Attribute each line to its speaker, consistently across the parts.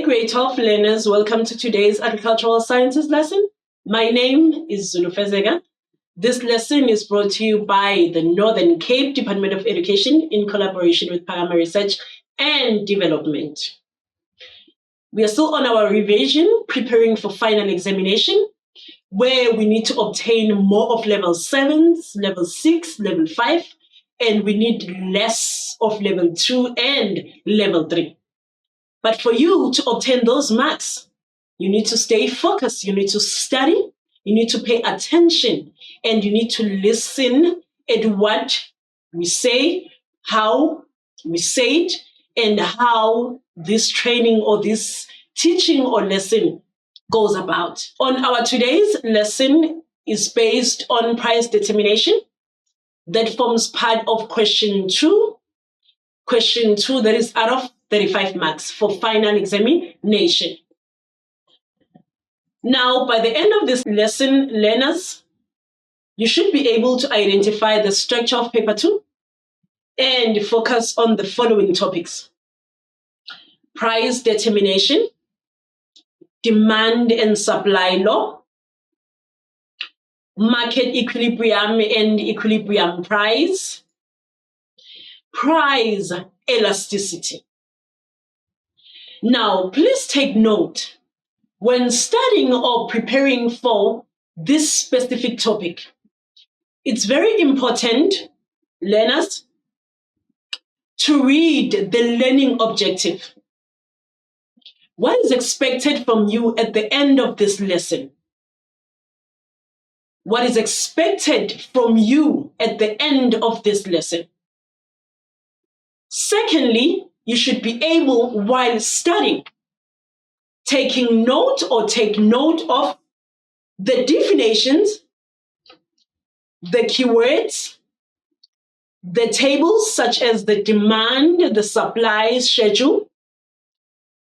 Speaker 1: grade 12 learners, welcome to today's agricultural sciences lesson. My name is Zulu Fezega. This lesson is brought to you by the Northern Cape Department of Education in collaboration with Phakama Research and Development. We are still on our revision, preparing for final examination, where we need to obtain more of level 7s, level 6, level 5, and we need less of level 2 and level 3. But for you to obtain those marks, you need to stay focused, you need to study, you need to pay attention, and you need to listen at what we say, how we say it, and how this training or this teaching or lesson goes about. On our today's lesson is based on price determination that forms part of question 2. Question 2 that is out of 35 marks for final examination. Now, by the end of this lesson, learners, you should be able to identify the structure of paper 2 and focus on the following topics: price determination, demand and supply law, market equilibrium and equilibrium price, price elasticity. Now, please take note, when studying or preparing for this specific topic, it's very important, learners, to read the learning objective. What is expected from you at the end of this lesson? What is expected from you at the end of this lesson? Secondly, you should be able, while studying, taking note or take note of the definitions, the keywords, the tables such as the demand, the supply schedule,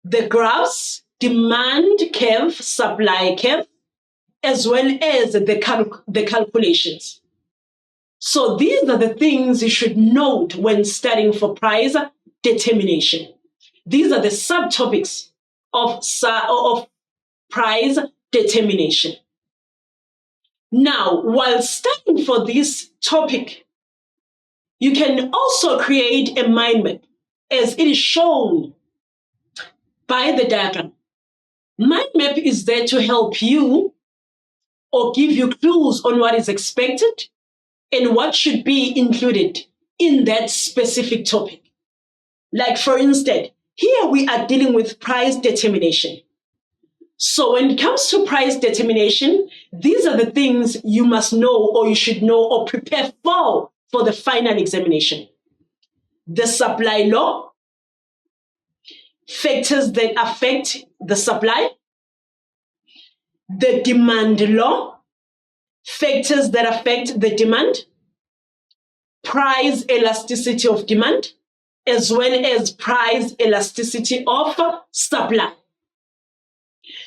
Speaker 1: the graphs, demand curve, supply curve, as well as the calculations. So these are the things you should note when studying for price determination. These are the subtopics of price determination. Now, while studying for this topic, you can also create a mind map as it is shown by the diagram. Mind map is there to help you or give you clues on what is expected and what should be included in that specific topic. Like, for instance, here we are dealing with price determination. So when it comes to price determination, these are the things you must know or you should know or prepare for the final examination. The supply law, factors that affect the supply. The demand law, factors that affect the demand. Price elasticity of demand, as well as price elasticity of supply.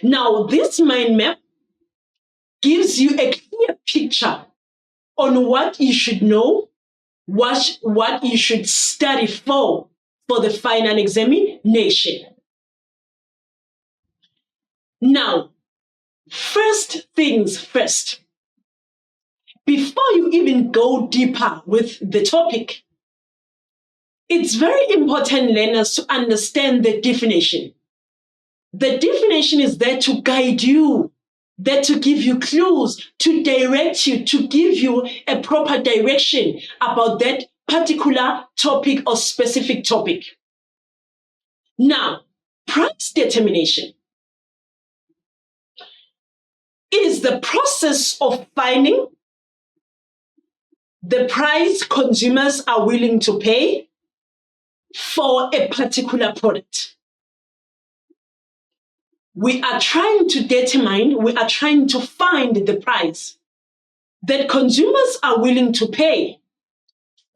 Speaker 1: Now, this mind map gives you a clear picture on what you should know, what you should study for the final examination. Now, first things first, before you even go deeper with the topic, it's very important, learners, to understand the definition. The definition is there to guide you, there to give you clues, to direct you, to give you a proper direction about that particular topic or specific topic. Now, price determination is the process of finding the price consumers are willing to pay for a particular product. We are trying to find the price that consumers are willing to pay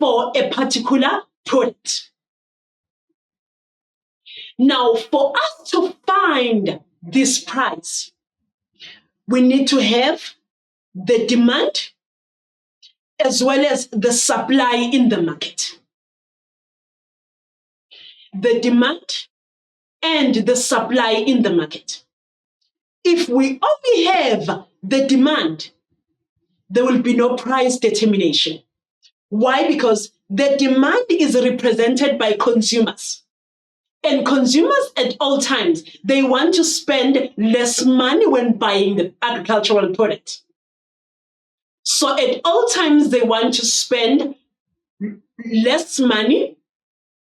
Speaker 1: for a particular product. Now, for us to find this price, we need to have the demand as well as the supply in the market. The demand and the supply in the market. If we only have the demand, there will be no price determination. Why? Because the demand is represented by consumers. And consumers at all times, they want to spend less money when buying the agricultural product. So at all times, they want to spend less money,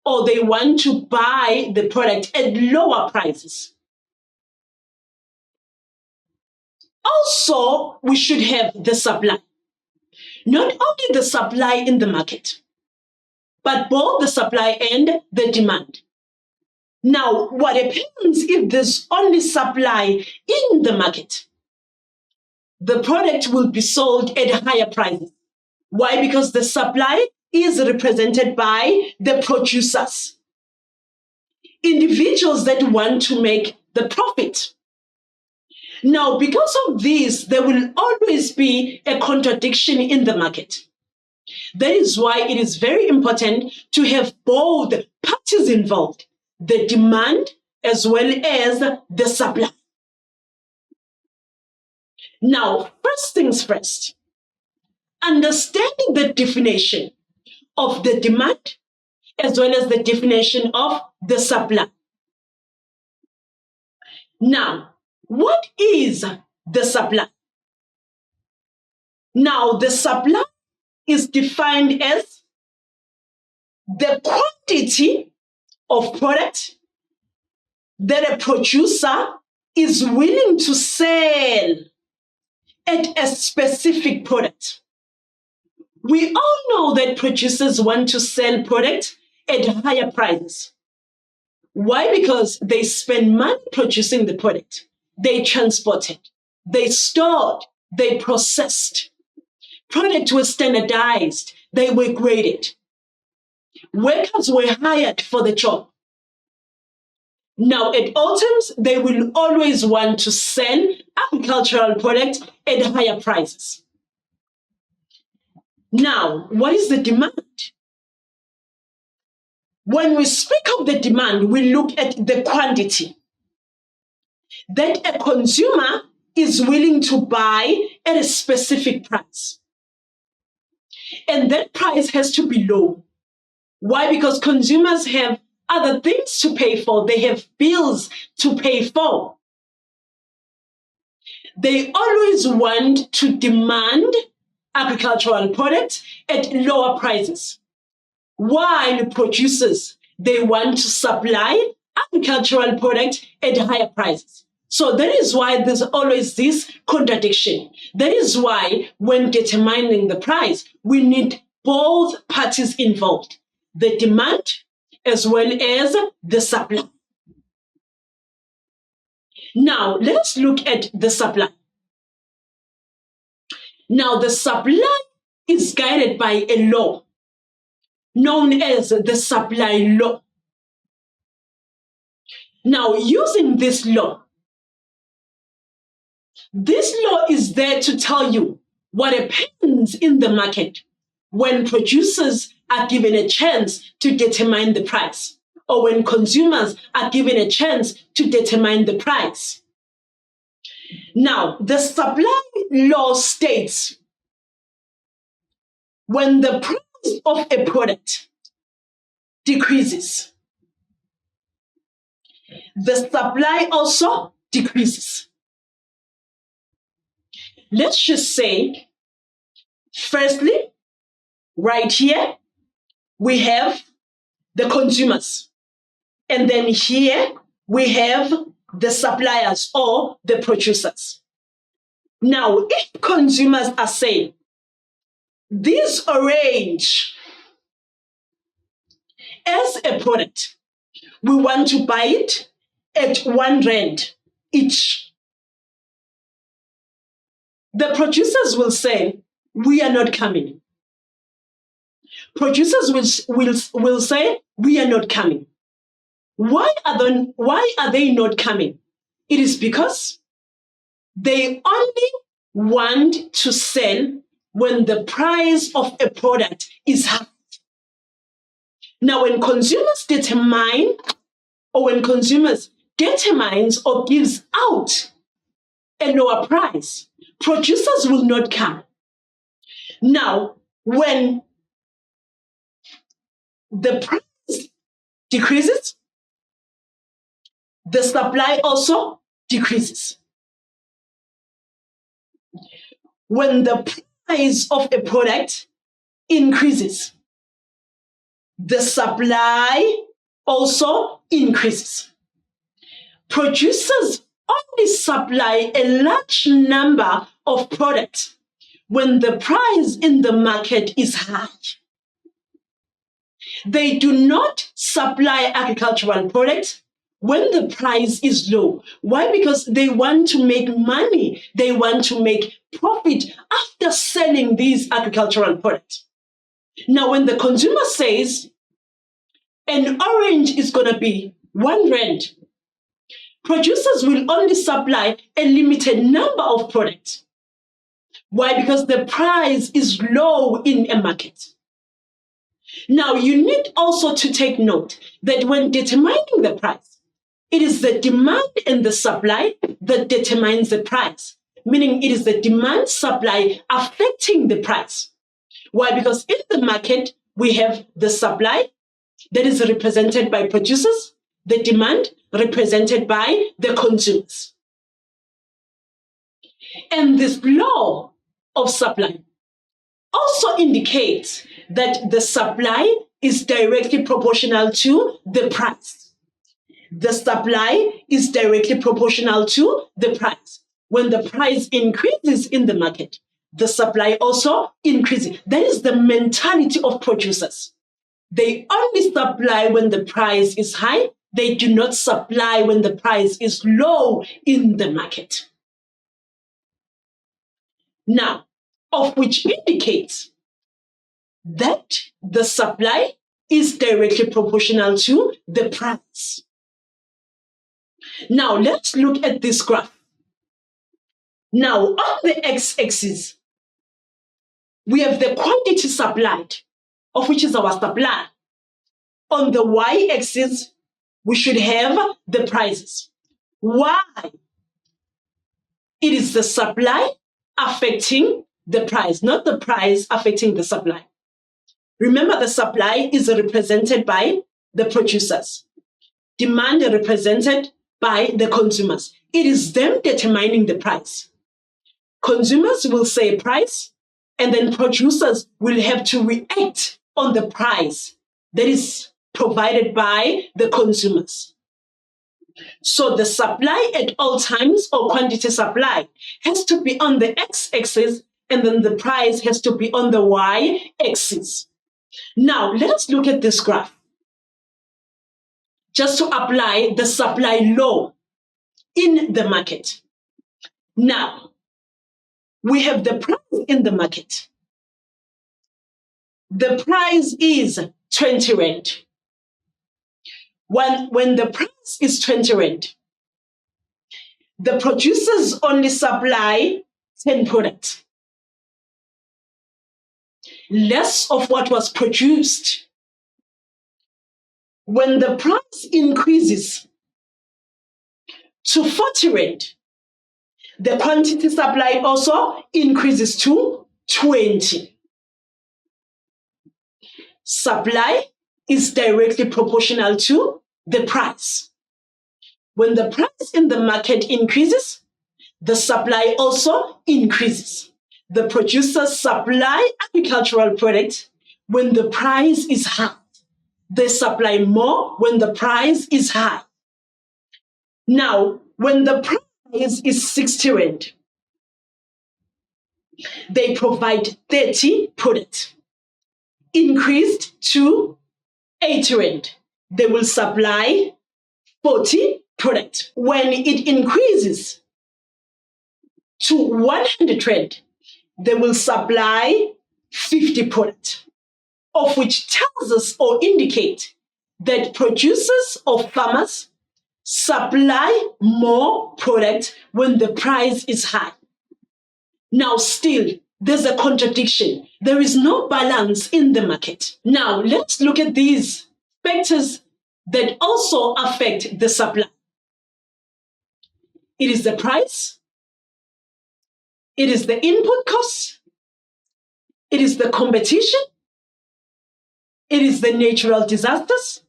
Speaker 1: or they want to buy the product at lower prices. Also, we should have the supply. Not only the supply in the market, but both the supply and the demand. Now, what happens if there's only supply in the market? The product will be sold at higher prices. Why? Because the supply is represented by the producers, individuals that want to make the profit. Now, because of this, there will always be a contradiction in the market. That is why it is very important to have both parties involved, the demand as well as the supply. Now, first things first, understanding the definition of the demand as well as the definition of the supply. Now, what is the supply? Now, the supply is defined as the quantity of product that a producer is willing to sell at a specific product. We all know that producers want to sell product at higher prices. Why? Because they spend money producing the product. They transport it, they stored, they processed. Products were standardized, they were graded. Workers were hired for the job. Now, at all times, they will always want to sell agricultural products at higher prices. Now, what is the demand? When we speak of the demand, we look at the quantity that a consumer is willing to buy at a specific price. And that price has to be low. Why? Because consumers have other things to pay for. They have bills to pay for. They always want to demand agricultural products at lower prices. While producers, they want to supply agricultural products at higher prices. So that is why there's always this contradiction. That is why when determining the price, we need both parties involved, the demand as well as the supply. Now, let us look at the supply. Now, the supply is guided by a law known as the supply law. Now, using this law is there to tell you what happens in the market when producers are given a chance to determine the price, or when consumers are given a chance to determine the price. Now, the supply law states when the price of a product decreases, the supply also decreases. Let's just say, firstly, right here, we have the consumers. And then here, we have the suppliers or the producers. Now, if consumers are saying, this orange as a product, we want to buy it at R1 each. The producers will say, we are not coming. Producers will say, we are not coming. Why are they not coming? It is because they only want to sell when the price of a product is high. Now, when consumers determine or when consumers determines or gives out a lower price, producers will not come. Now, when the price decreases, the supply also decreases. When the price of a product increases, the supply also increases. Producers only supply a large number of products when the price in the market is high. They do not supply agricultural products when the price is low. Why? Because they want to make money. They want to make profit after selling these agricultural products. Now, when the consumer says an orange is going to be R1, producers will only supply a limited number of products. Why? Because the price is low in a market. Now, you need also to take note that when determining the price, it is the demand and the supply that determines the price, meaning it is the demand supply affecting the price. Why? Because in the market, we have the supply that is represented by producers, the demand represented by the consumers. And this law of supply also indicates that the supply is directly proportional to the price. The supply is directly proportional to the price. When the price increases in the market, the supply also increases. That is the mentality of producers. They only supply when the price is high. They do not supply when the price is low in the market. Now, of which indicates that the supply is directly proportional to the price. Now, let's look at this graph. Now, on the x-axis, we have the quantity supplied, of which is our supply. On the y-axis, we should have the prices. Why? It is the supply affecting the price, not the price affecting the supply. Remember, the supply is represented by the producers. Demand is represented by the consumers. It is them determining the price. Consumers will say price, and then producers will have to react on the price that is provided by the consumers. So the supply at all times, or quantity supply, has to be on the x-axis, and then the price has to be on the y-axis. Now, let us look at this graph just to apply the supply law in the market. Now, we have the price in the market. The price is 20 Rand. When the price is 20 Rand, the producers only supply 10 products, less of what was produced. When the price increases to 40 Rand, the quantity supplied also increases to 20. Supply is directly proportional to the price. When the price in the market increases, the supply also increases. The producers supply agricultural products when the price is high. They supply more when the price is high. Now, when the price is 60 Rand, they provide 30 products. Increased to 80 Rand, they will supply 40 products. When it increases to 100 Rand, they will supply 50 products, of which tells us or indicate that producers or farmers supply more product when the price is high. Now, still, there's a contradiction. There is no balance in the market. Now, let's look at these factors that also affect the supply. It is the price, it is the input cost, it is the competition, it is the natural disasters,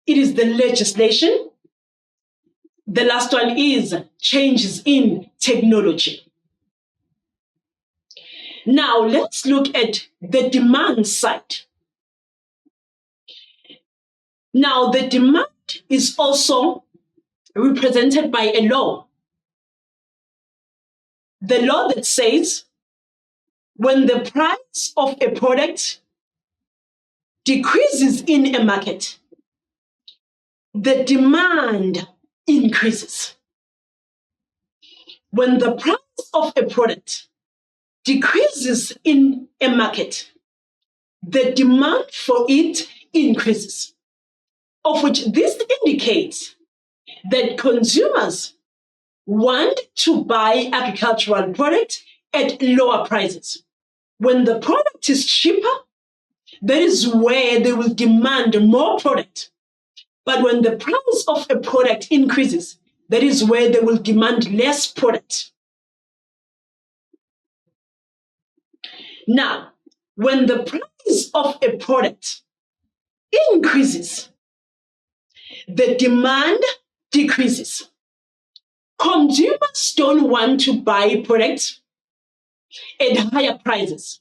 Speaker 1: it is the legislation. The last one is changes in technology. Now let's look at the demand side. Now the demand is also represented by a law. The law that says when the price of a product decreases in a market, the demand increases. When the price of a product decreases in a market, the demand for it increases, of which this indicates that consumers want to buy agricultural products at lower prices. When the product is cheaper, that is where they will demand more product. But when the price of a product increases, that is where they will demand less product. Now, when the price of a product increases, the demand decreases. Consumers don't want to buy products at higher prices.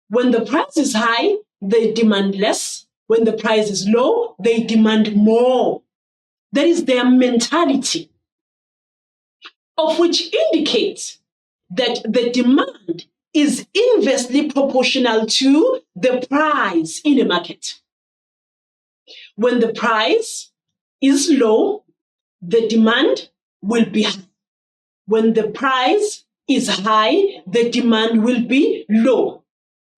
Speaker 1: When the price is high, they demand less. When the price is low, they demand more. That is their mentality, of which indicates that the demand is inversely proportional to the price in a market. When the price is low, the demand will be high. When the price is high, the demand will be low.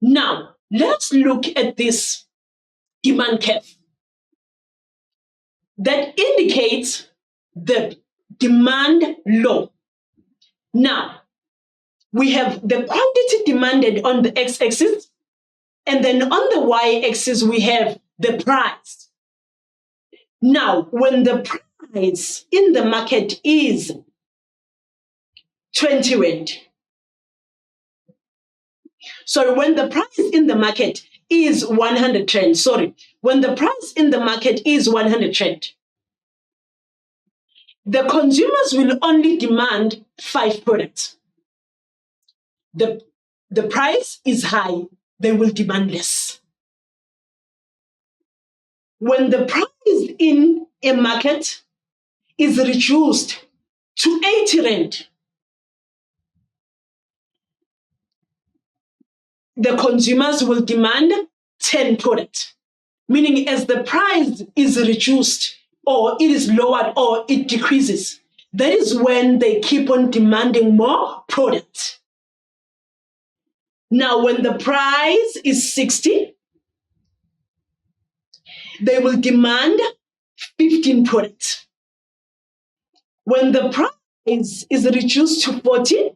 Speaker 1: Now, let's look at this demand curve that indicates the demand low. Now, we have the quantity demanded on the x-axis, and then on the y-axis, we have the price. Now, when the price in the market is 20 Rand, so when the price in the market is 100 Rand, when the price in the market is 100 Rand, the consumers will only demand 5 products. The price is high, they will demand less. When the price in a market is reduced to 80 Rand, the consumers will demand 10 products, meaning as the price is reduced or it is lowered or it decreases, that is when they keep on demanding more products. Now, when the price is 60, they will demand 15 products. When the price is reduced to 40,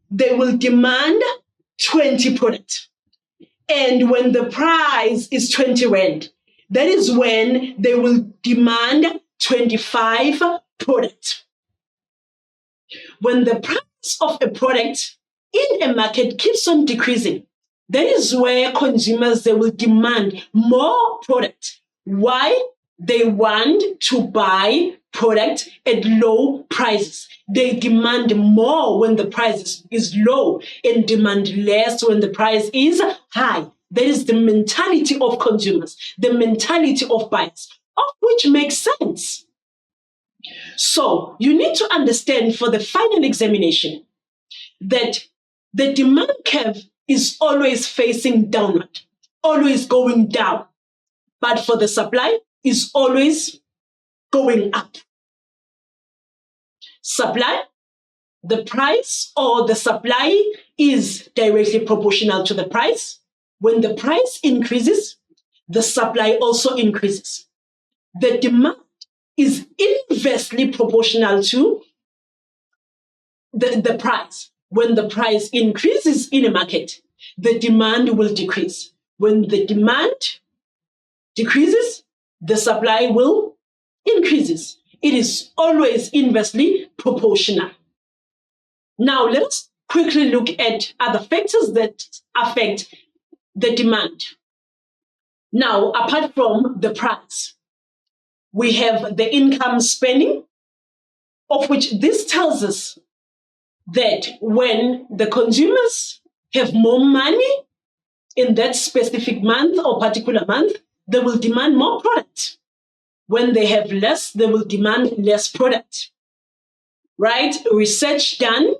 Speaker 1: they will demand 20 products. And when the price is 20 Rand, that is when they will demand 25 products. When the price of a product in a market keeps on decreasing, that is where consumers, they will demand more product. Why? They want to buy product at low prices. They demand more when the price is low and demand less when the price is high. That is the mentality of consumers, the mentality of buyers, of which makes sense. So you need to understand for the final examination that the demand curve is always facing downward, always going down. But for the supply, is always going up. Supply, the price or the supply is directly proportional to the price. When the price increases, the supply also increases. The demand is inversely proportional to the price. When the price increases in a market, the demand will decrease. When the demand decreases, the supply will increase. It is always inversely proportional. Now, let's quickly look at other factors that affect the demand. Now, apart from the price, we have the income spending, of which this tells us that when the consumers have more money in that specific month or particular month, they will demand more product. When they have less, they will demand less product. Right? Research done.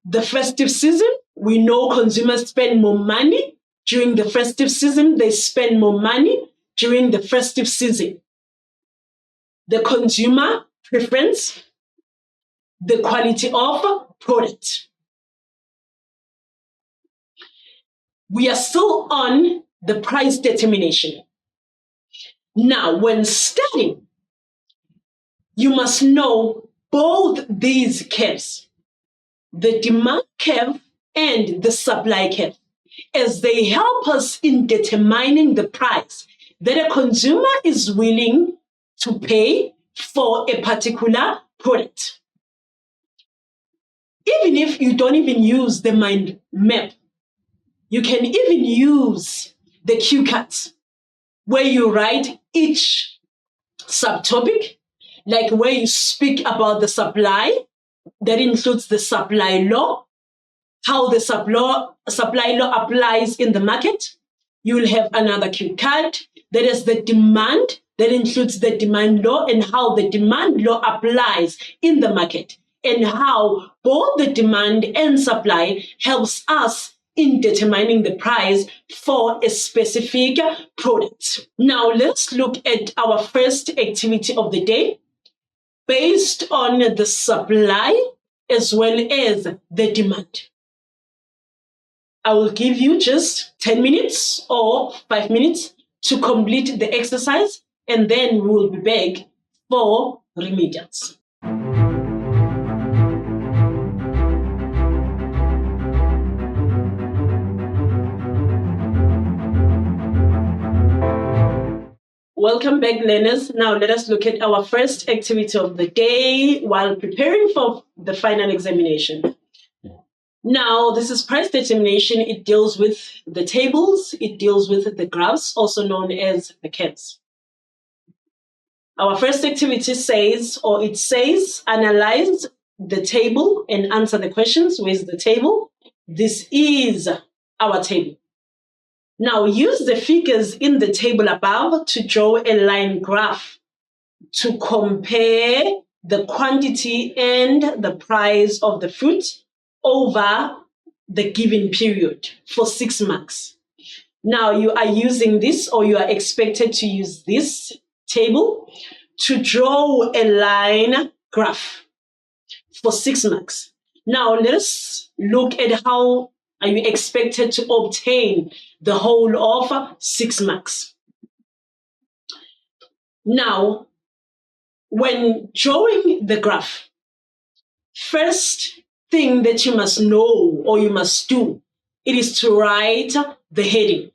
Speaker 1: The festive season, we know consumers spend more money during the festive season. They spend more money during the festive season. The consumer preference, the quality of product. We are still on the price determination. Now, when studying, you must know both these curves, the demand curve and the supply curve, as they help us in determining the price that a consumer is willing to pay for a particular product. Even if you don't even use the mind map, you can even use the cue cards where you write each subtopic, like where you speak about the supply, that includes the supply law, how the supply law applies in the market. You will have another cue card that is the demand, that includes the demand law and how the demand law applies in the market, and how both the demand and supply helps us in determining the price for a specific product. Now let's look at our first activity of the day based on the supply as well as the demand. I will give you just 10 minutes or 5 minutes to complete the exercise, and then we will be back for remedials. Welcome back, learners. Now let us look at our first activity of the day while preparing for the final examination. Now, this is price determination. It deals with the tables. It deals with the graphs, also known as the curves. Our first activity says, analyze the table and answer the questions. Where's the table? This is our table. Now, use the figures in the table above to draw a line graph to compare the quantity and the price of the fruit over the given period for 6 marks. Now, you are using this, or you are expected to use this table to draw a line graph for 6 marks. Now, let's look at how are you expected to obtain the whole of 6 marks. Now, when drawing the graph, first thing that you must know or you must do, it is to write the heading.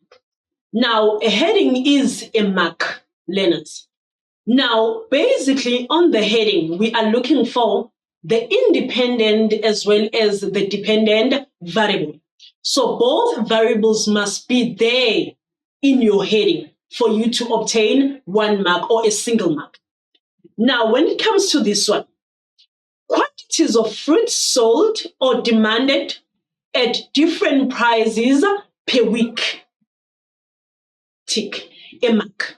Speaker 1: Now, a heading is a mark, learners. Now, basically on the heading, we are looking for the independent as well as the dependent variable. So both variables must be there in your heading for you to obtain 1 mark or a single mark. Now, when it comes to this one, quantities of fruit sold or demanded at different prices per week. Tick a mark.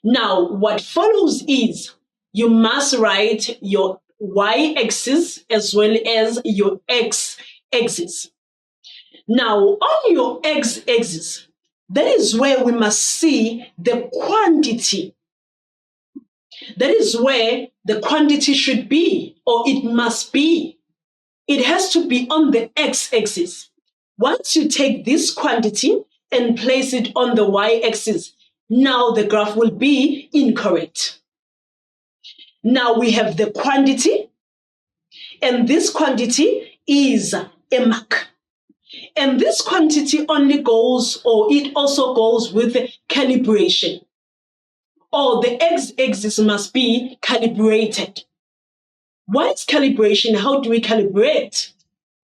Speaker 1: Now, what follows is you must write your y-axis as well as your x-axis. Now, on your x-axis, that is where we must see the quantity. That is where the quantity should be, or it must be. It has to be on the x-axis. Once you take this quantity and place it on the y-axis, now the graph will be incorrect. Now we have the quantity, and this quantity is a mark. And this quantity only goes, or it also goes with calibration. or the x-axis must be calibrated. What is calibration? How do we calibrate?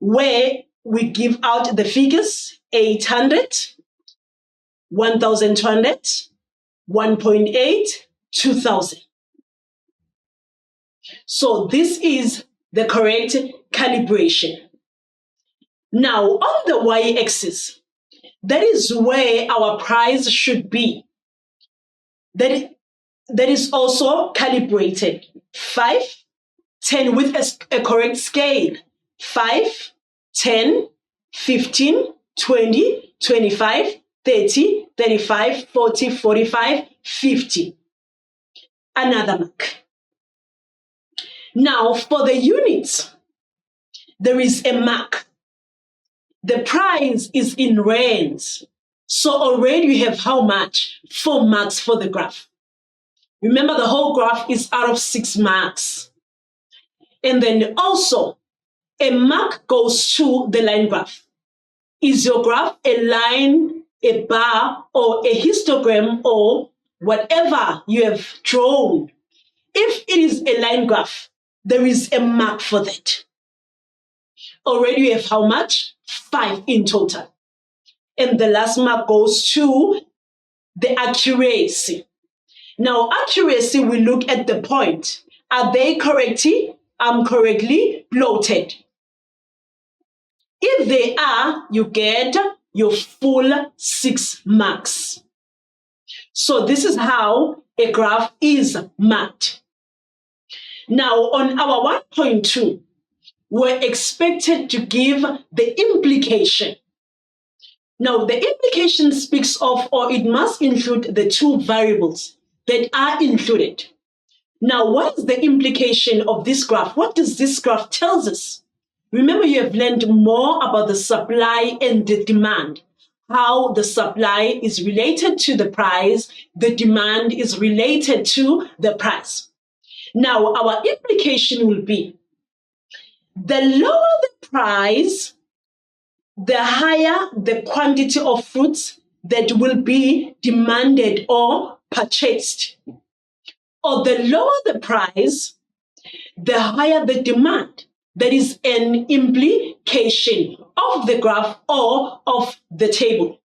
Speaker 1: Where we give out the figures 800, 1200, 1.8, 2000. So this is the correct calibration. Now on the y-axis, that is where our price should be. That is also calibrated. 5, 10 with a correct scale. 5, 10, 15, 20, 25, 30, 35, 40, 45, 50. Another mark. Now for the units, there is a mark. The price is in rands. So already we have how much? 4 marks for the graph. Remember, the whole graph is out of 6 marks. And then also, a mark goes to the line graph. Is your graph a line, a bar, or a histogram, or whatever you have drawn? If it is a line graph, there is a mark for that. Already we have how much? 5 in total. And the last mark goes to the accuracy. Now, accuracy, we look at the point. Are they correctly plotted? If they are, you get your full 6 marks. So this is how a graph is marked. Now, on our 1.2, we're expected to give the implication. Now, the implication speaks of, or it must include, the 2 variables that are included. Now, what is the implication of this graph? What does this graph tell us? Remember, you have learned more about the supply and the demand. How the supply is related to the price, the demand is related to the price. Now, our implication will be, the lower the price, the higher the quantity of fruits that will be demanded or purchased. Or the lower the price, the higher the demand. That is an implication of the graph or of the table.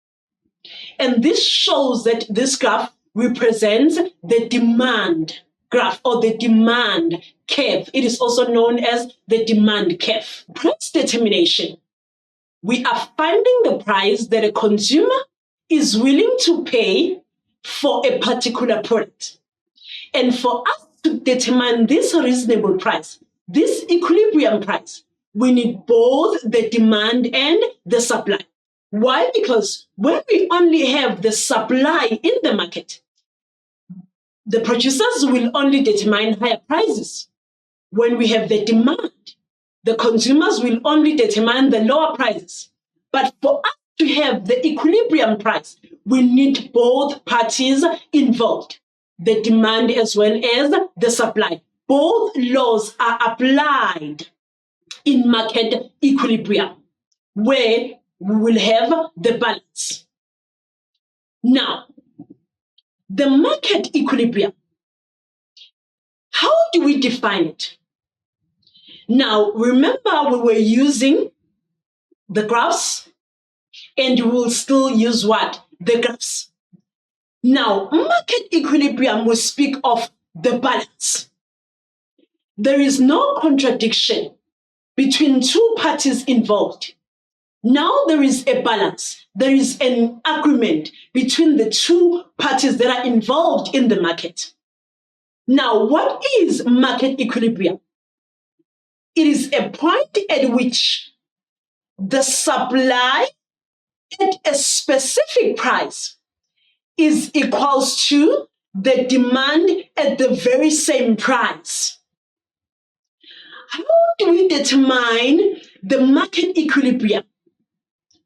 Speaker 1: And this shows that this graph represents the demand graph or the demand curve. It is also known as the demand curve. Price determination. We are finding the price that a consumer is willing to pay for a particular product. And for us to determine this reasonable price, this equilibrium price, we need both the demand and the supply. Why? Because when we only have the supply in the market, the producers will only determine higher prices. When we have the demand, the consumers will only determine the lower prices. But for us to have the equilibrium price, we need both parties involved, the demand as well as the supply. Both laws are applied in market equilibrium, where we will have the balance. Now, the market equilibrium, how do we define it? Now, remember, we were using the graphs, and we will still use what? The graphs. Now, market equilibrium will speak of the balance. There is no contradiction between 2 parties involved. Now there is a balance. There is an agreement between the 2 parties that are involved in the market. Now, what is market equilibrium? It is a point at which the supply at a specific price is equals to the demand at the very same price. How do we determine the market equilibrium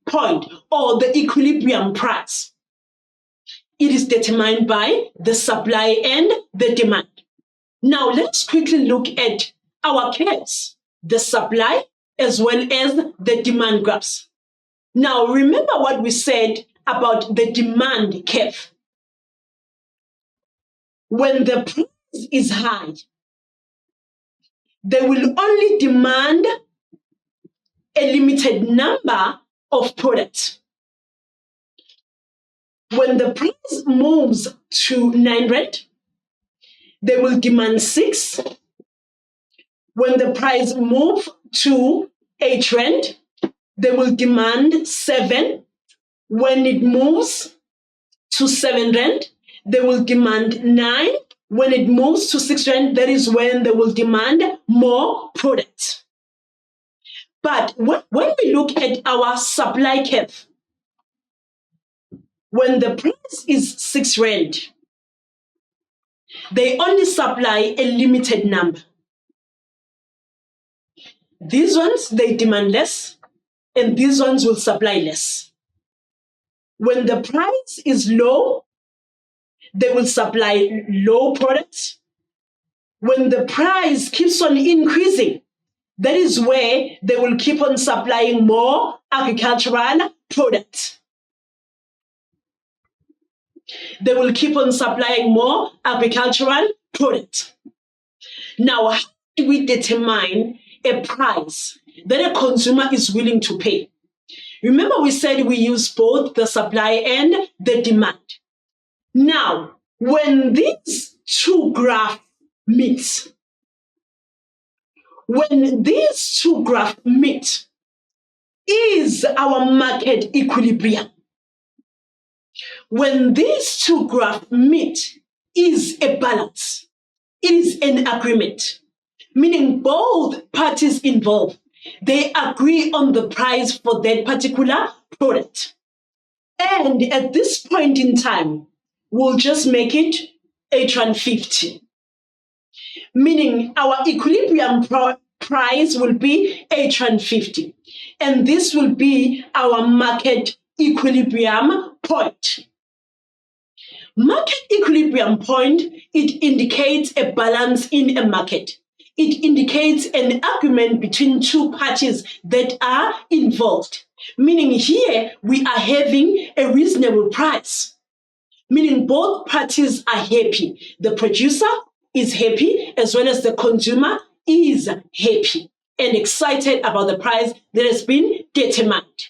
Speaker 1: point or the equilibrium price? It is determined by the supply and the demand. Now let's quickly look at our curves, the supply as well as the demand graphs. Now remember what we said about the demand curve. when the price is high, they will only demand a limited number of products. When the price moves to 9 rand, they will demand 6. When the price moves to 8 rand, they will demand 7. When it moves to 7 rand, they will demand 9. When it moves to 6 rand, that is when they will demand more products. But when we look at our supply curve, when the price is 6 rand, they only supply a limited number. These ones, they demand less, and these ones will supply less. When the price is low, they will supply low products. When the price keeps on increasing, that is where they will keep on supplying more agricultural products. They will keep on supplying more agricultural products. Now, how do we determine a price that a consumer is willing to pay? Remember, we said we use both the supply and the demand. Now, when these two graphs meet, is our market equilibrium. When these two graphs meet, is a balance. It is an agreement, meaning both parties involved, they agree on the price for that particular product. And at this point in time, we'll just make it 8.50, meaning our equilibrium price will be 8.50, and this will be our market equilibrium point. Market equilibrium point, it indicates a balance in a market. It indicates an agreement between two parties that are involved, meaning here we are having a reasonable price, meaning both parties are happy. The producer is happy as well as the consumer is happy and excited about the price that has been determined.